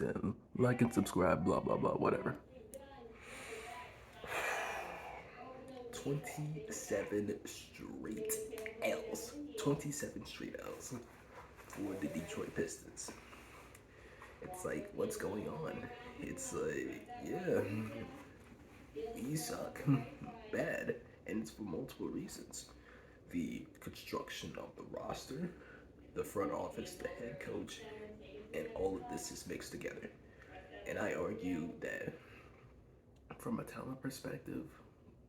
and like and subscribe, blah, blah, blah, whatever. 27 straight L's. 27 straight L's for the Detroit Pistons. It's like, what's going on? It's like, yeah, we suck bad, and it's for multiple reasons. The construction of the roster, the front office, the head coach, and all of this is mixed together. And I argue that from a talent perspective,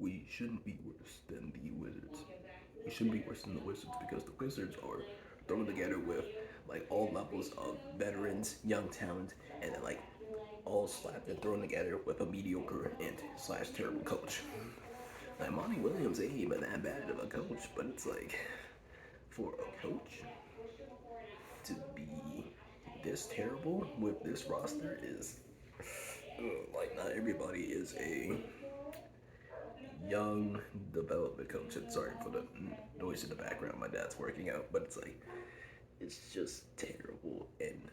we shouldn't be worse than the Wizards. We shouldn't be worse than the Wizards because the Wizards are thrown together with like all levels of veterans, young talent, and then like all slapped and thrown together with a mediocre and slash terrible coach. Like Monty Williams ain't even that bad of a coach, but it's like for a coach to be this terrible with this roster is like not everybody is a young development coach. And sorry for the noise in the background. My dad's working out, but it's like it's just terrible. And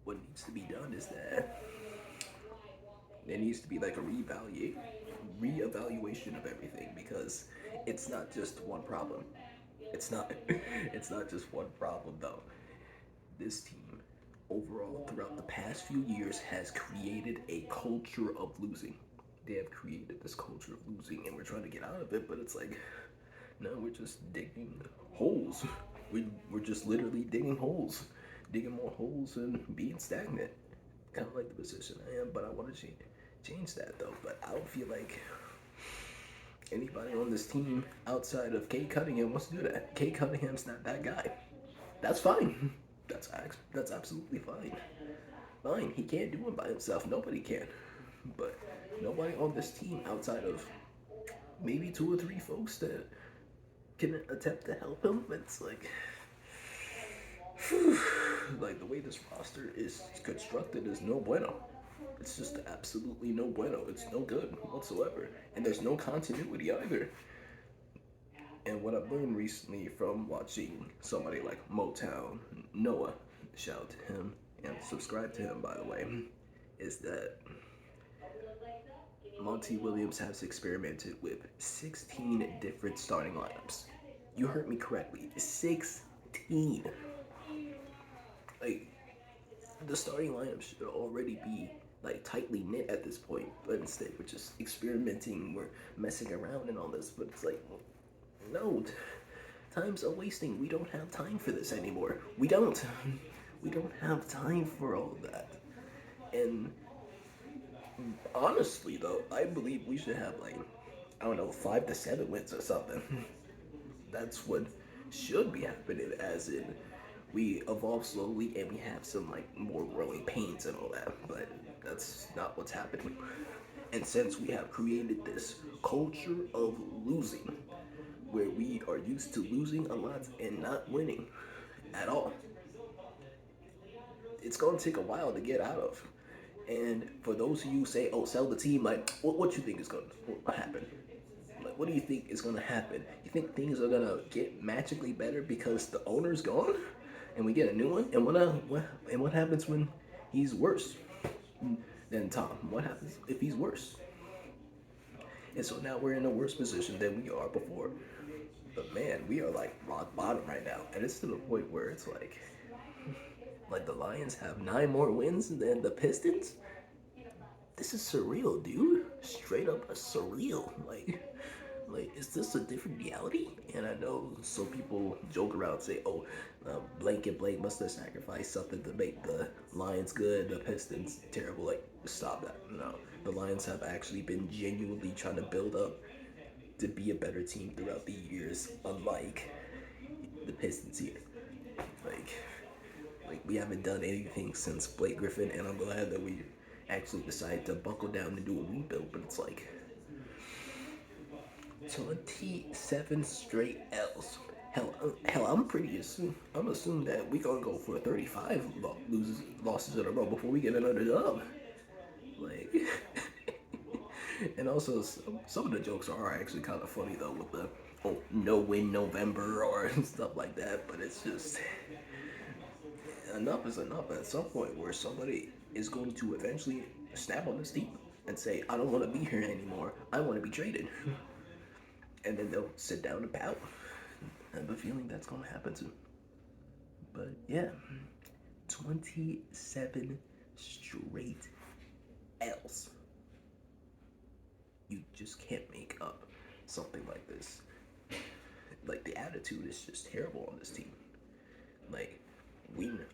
what needs to be done is that there needs to be like a reevaluation of everything because it's not just one problem. It's not it's not just one problem though. This team overall throughout the past few years has created a culture of losing. They have created this culture of losing and we're trying to get out of it, but it's like no, we're just digging holes. We're just literally digging holes, digging more holes and being stagnant. Kind of like the position I am, but I want to change that though. But I don't feel like anybody on this team outside of Kate Cunningham wants to do that. Kate Cunningham's not that guy. That's fine. That's absolutely fine. Fine. He can't do it by himself. Nobody can. But nobody on this team outside of maybe two or three folks that can attempt to help him. It's like, like the way this roster is constructed is no bueno. It's just absolutely no bueno. It's no good whatsoever. And there's no continuity either. And what I've learned recently from watching somebody like Motown Noah, shout out to him and subscribe to him by the way, is that Monty Williams has experimented with 16 different starting lineups. You heard me correctly, 16. Like the starting lineup should already be like tightly knit at this point, but instead we're just experimenting, we're messing around and all this. But it's like, no, time's a wasting. We don't have time for this anymore. We don't. We don't have time for all that. And honestly, though, I believe we should have like, I don't know, 5 to 7 wins or something. That's what should be happening, as in we evolve slowly and we have some like more growing pains and all that. But that's not what's happening. And since we have created this culture of losing, where we are used to losing a lot and not winning at all, it's going to take a while to get out of. And for those of you who say, "Oh, sell the team," like, what you think is going to happen? Like, what do you think is going to happen? You think things are going to get magically better because the owner's gone, and we get a new one? And what happens when he's worse than Tom? What happens if he's worse? And so now we're in a worse position than we are before. But man, we are like rock bottom right now, and it's to the point where it's like the Lions have 9 more wins than the Pistons. This is surreal, dude. Straight up surreal. Like, is this a different reality? And I know some people joke around and say, "Oh, blank and blank must have sacrificed something to make the Lions good, the Pistons terrible." Like, stop that. No, the Lions have actually been genuinely trying to build up to be a better team throughout the years, unlike the Pistons here. Like, like we haven't done anything since Blake Griffin, and I'm glad that we actually decided to buckle down and do a rebuild. But it's like 27 straight L's. Hell, I'm assuming that we gonna go for 35 losses in a row before we get another dub. Like, and also some of the jokes are actually kind of funny though, with the no win November or stuff like that. But it's just enough is enough at some point where somebody is going to eventually snap on this team and say, I don't want to be here anymore. I want to be traded. And then they'll sit down and pout. I have a feeling that's going to happen soon. But yeah, 27 straight L's. You just can't make up something like this. Like, the attitude is just terrible on this team. Like,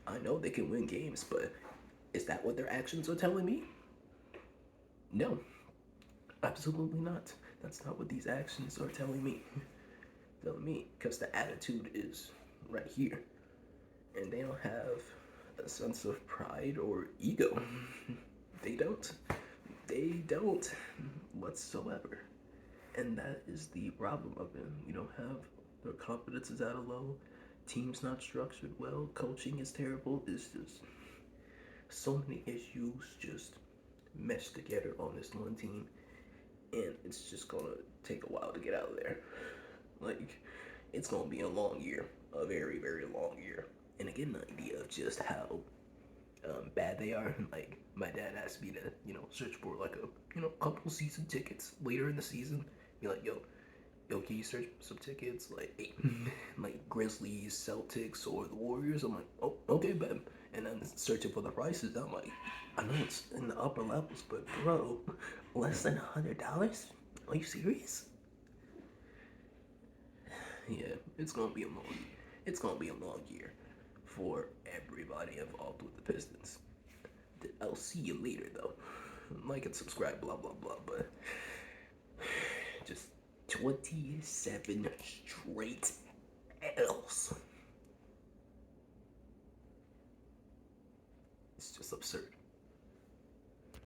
I know they can win games, but is that what their actions are telling me? No, absolutely not. That's not what these actions are telling me. Telling me, because the attitude is right here, and they don't have a sense of pride or ego. They don't. They don't whatsoever. And that is the problem of them. You don't have their confidence is at a low. Team's not structured well. Coaching is terrible. It's just so many issues just meshed together on this one team, and it's just gonna take a while to get out of there. Like, it's gonna be a long year, a very, very long year. And I get an idea of just how bad they are. Like, my dad asked me to, search for like couple season tickets later in the season. Be like, yo, can you search some tickets? Like, like Grizzlies, Celtics, or the Warriors? I'm like, oh, okay, bet. And then searching for the prices. I'm like, I know it's in the upper levels, but bro, less than $100? Are you serious? Yeah, it's gonna be a long year for everybody involved with the Pistons. I'll see you later though. Like and subscribe, blah blah blah. But just 27 straight L's. It's just absurd.